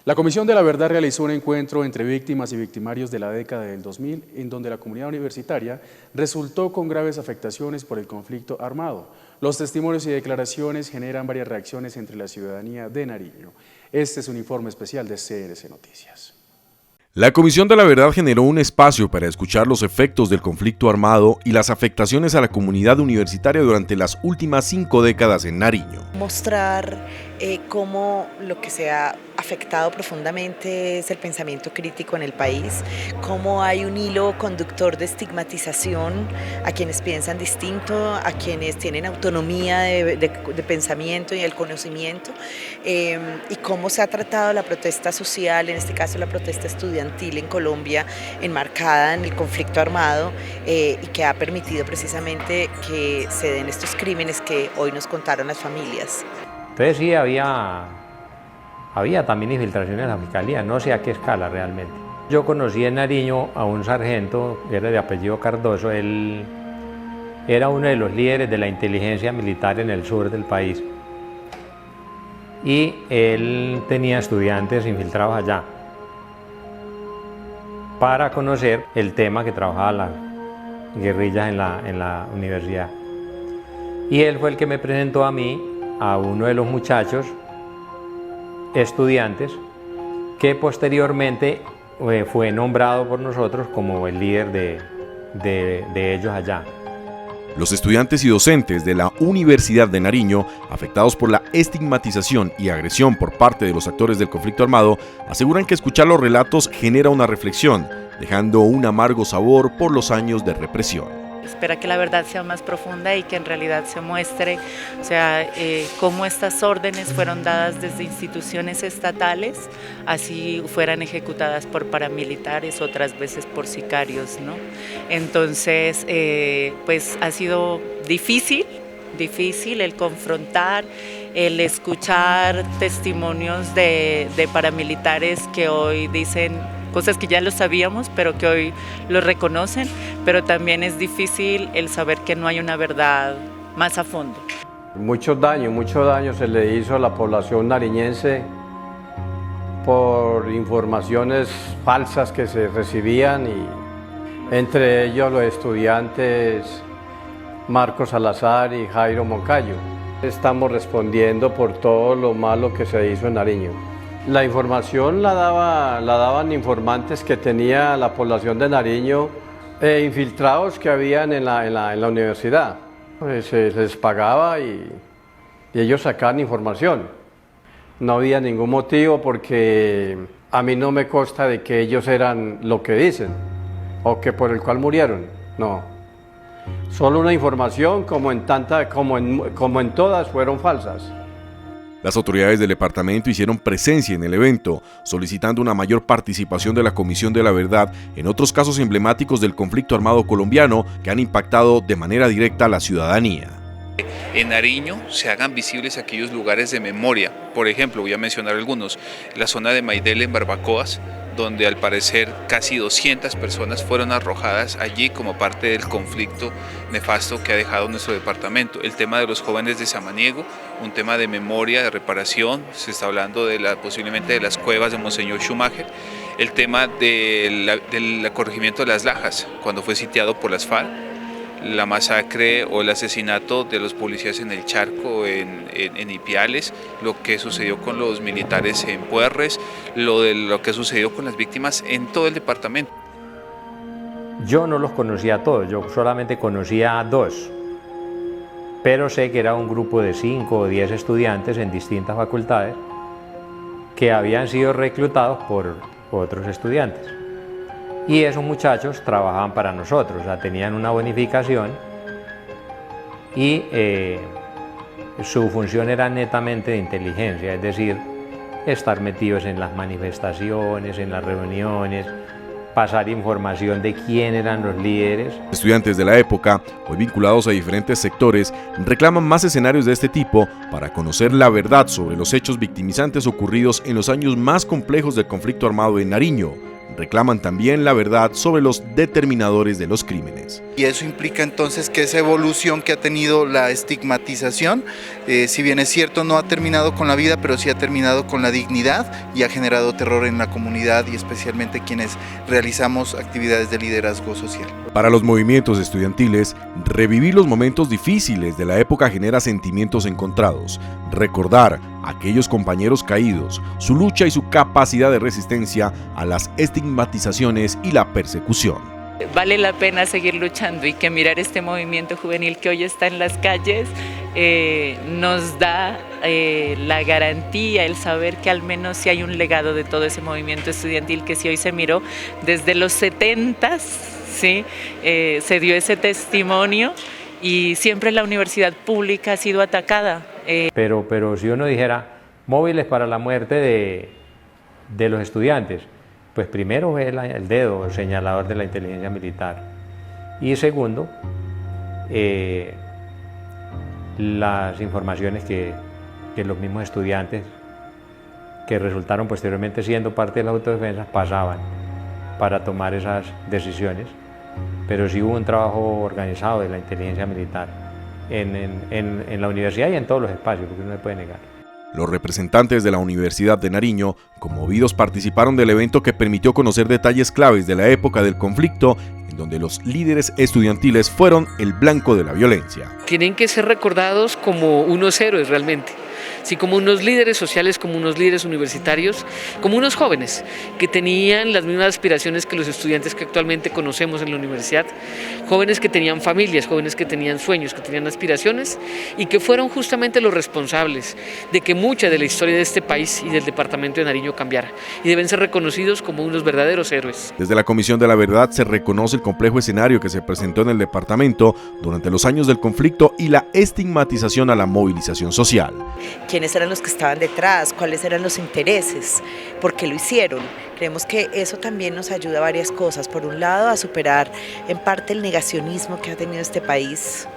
La Comisión de la Verdad realizó un encuentro entre víctimas y victimarios de la década del 2000, en donde la comunidad universitaria resultó con graves afectaciones por el conflicto armado. Los testimonios y declaraciones generan varias reacciones entre la ciudadanía de Nariño. Este es un informe especial de CNC Noticias. La Comisión de la Verdad generó un espacio para escuchar los efectos del conflicto armado y las afectaciones a la comunidad universitaria durante las últimas 5 décadas en Nariño. Mostrar cómo lo que se ha afectado profundamente es el pensamiento crítico en el país, cómo hay un hilo conductor de estigmatización a quienes piensan distinto, a quienes tienen autonomía de pensamiento y el conocimiento, y cómo se ha tratado la protesta social, en este caso la protesta estudiantil en Colombia, enmarcada en el conflicto armado, y que ha permitido precisamente que se den estos crímenes que hoy nos contaron las familias. Entonces sí, había también infiltraciones en la fiscalía, no sé a qué escala realmente. Yo conocí en Nariño a un sargento, era de apellido Cardoso, él era uno de los líderes de la inteligencia militar en el sur del país. Y él tenía estudiantes infiltrados allá para conocer el tema que trabajaba las guerrillas en la universidad. Y él fue el que me presentó a mí a uno de los muchachos estudiantes que posteriormente fue nombrado por nosotros como el líder de ellos allá. Los estudiantes y docentes de la Universidad de Nariño, afectados por la estigmatización y agresión por parte de los actores del conflicto armado, aseguran que escuchar los relatos genera una reflexión, dejando un amargo sabor por los años de represión. Espera que la verdad sea más profunda y que en realidad se muestre, o sea, cómo estas órdenes fueron dadas desde instituciones estatales, así fueran ejecutadas por paramilitares, otras veces por sicarios, ¿no? Entonces, pues ha sido difícil el confrontar, el escuchar testimonios de paramilitares que hoy dicen cosas que ya lo sabíamos, pero que hoy lo reconocen, pero también es difícil el saber que no hay una verdad más a fondo. Mucho daño se le hizo a la población nariñense por informaciones falsas que se recibían, y entre ellos los estudiantes Marcos Salazar y Jairo Moncayo. Estamos respondiendo por todo lo malo que se hizo en Nariño. La información la daban informantes que tenía la población de Nariño, infiltrados que habían en la universidad. Pues se les pagaba y ellos sacaban información. No había ningún motivo, porque a mí no me consta de que ellos eran lo que dicen o que por el cual murieron, no. Solo una información, como en todas, fueron falsas. Las autoridades del departamento hicieron presencia en el evento, solicitando una mayor participación de la Comisión de la Verdad en otros casos emblemáticos del conflicto armado colombiano que han impactado de manera directa a la ciudadanía. En Nariño se hagan visibles aquellos lugares de memoria. Por ejemplo, voy a mencionar algunos: la zona de Maidel en Barbacoas, donde al parecer casi 200 personas fueron arrojadas allí como parte del conflicto nefasto que ha dejado nuestro departamento. El tema de los jóvenes de Samaniego, un tema de memoria, de reparación, se está hablando posiblemente de las cuevas de Monseñor Schumacher. El tema del corregimiento de Las Lajas, cuando fue sitiado por las FARC, la masacre o el asesinato de los policías en el Charco, en Ipiales, lo que sucedió con los militares en Puerres, lo que sucedió con las víctimas en todo el departamento. Yo no los conocía a todos, yo solamente conocía a 2, pero sé que era un grupo de 5 o 10 estudiantes en distintas facultades que habían sido reclutados por otros estudiantes. Y esos muchachos trabajaban para nosotros, o sea, tenían una bonificación y su función era netamente de inteligencia, es decir, estar metidos en las manifestaciones, en las reuniones, pasar información de quién eran los líderes. Estudiantes de la época, hoy vinculados a diferentes sectores, reclaman más escenarios de este tipo para conocer la verdad sobre los hechos victimizantes ocurridos en los años más complejos del conflicto armado en Nariño, reclaman también la verdad sobre los determinadores de los crímenes. Y eso implica entonces que esa evolución que ha tenido la estigmatización, si bien es cierto no ha terminado con la vida, pero sí ha terminado con la dignidad y ha generado terror en la comunidad y especialmente quienes realizamos actividades de liderazgo social. Para los movimientos estudiantiles, revivir los momentos difíciles de la época genera sentimientos encontrados. Recordar a aquellos compañeros caídos, su lucha y su capacidad de resistencia a las estigmatizaciones y la persecución. Vale la pena seguir luchando y que mirar este movimiento juvenil que hoy está en las calles nos da la garantía, el saber que al menos sí hay un legado de todo ese movimiento estudiantil que si hoy se miró desde los 70s, ¿sí? Se dio ese testimonio y siempre la universidad pública ha sido atacada. Pero si uno dijera móviles para la muerte de los estudiantes, pues primero es el dedo, el señalador de la inteligencia militar. Y segundo, las informaciones que los mismos estudiantes, que resultaron posteriormente siendo parte de la autodefensa, pasaban para tomar esas decisiones. Pero sí hubo un trabajo organizado de la inteligencia militar en la universidad y en todos los espacios, porque no se puede negar. Los representantes de la Universidad de Nariño, conmovidos, participaron del evento que permitió conocer detalles claves de la época del conflicto, en donde los líderes estudiantiles fueron el blanco de la violencia. Tienen que ser recordados como unos héroes realmente, sí, como unos líderes sociales, como unos líderes universitarios, como unos jóvenes que tenían las mismas aspiraciones que los estudiantes que actualmente conocemos en la universidad, jóvenes que tenían familias, jóvenes que tenían sueños, que tenían aspiraciones y que fueron justamente los responsables de que mucha de la historia de este país y del departamento de Nariño cambiara y deben ser reconocidos como unos verdaderos héroes. Desde la Comisión de la Verdad se reconoce el complejo escenario que se presentó en el departamento durante los años del conflicto y la estigmatización a la movilización social. ¿Quiénes eran los que estaban detrás? ¿Cuáles eran los intereses? ¿Por qué lo hicieron? Creemos que eso también nos ayuda a varias cosas. Por un lado, a superar en parte el negacionismo que ha tenido este país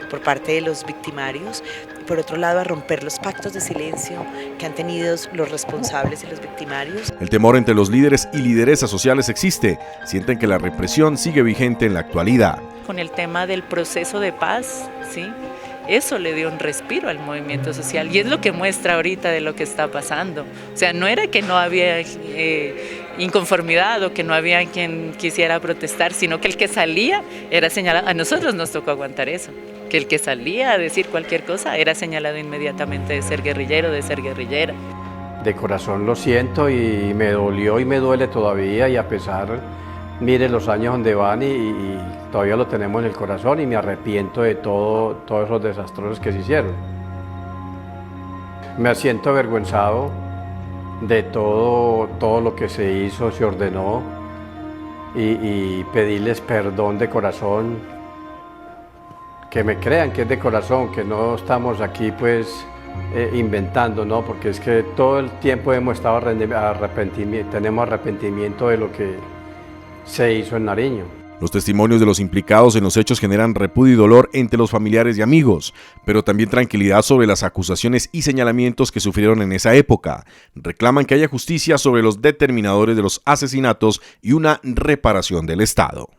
por parte de los victimarios. Por otro lado, a romper los pactos de silencio que han tenido los responsables y los victimarios. El temor entre los líderes y lideresas sociales existe. Sienten que la represión sigue vigente en la actualidad. Con el tema del proceso de paz, ¿sí? Eso le dio un respiro al movimiento social y es lo que muestra ahorita de lo que está pasando. O sea, no era que no había inconformidad o que no había quien quisiera protestar, sino que el que salía era señalado. A nosotros nos tocó aguantar eso, que el que salía a decir cualquier cosa era señalado inmediatamente de ser guerrillero, de ser guerrillera. De corazón lo siento y me dolió y me duele todavía y a pesar, mire los años donde van y todavía lo tenemos en el corazón y me arrepiento de todos esos desastrosos que se hicieron. Me siento avergonzado de todo lo que se hizo, se ordenó y pedirles perdón de corazón, que me crean que es de corazón, que no estamos aquí pues inventando, ¿no? Porque es que todo el tiempo hemos estado tenemos arrepentimiento de lo que se hizo en Nariño. Los testimonios de los implicados en los hechos generan repudio y dolor entre los familiares y amigos, pero también tranquilidad sobre las acusaciones y señalamientos que sufrieron en esa época. Reclaman que haya justicia sobre los determinadores de los asesinatos y una reparación del Estado.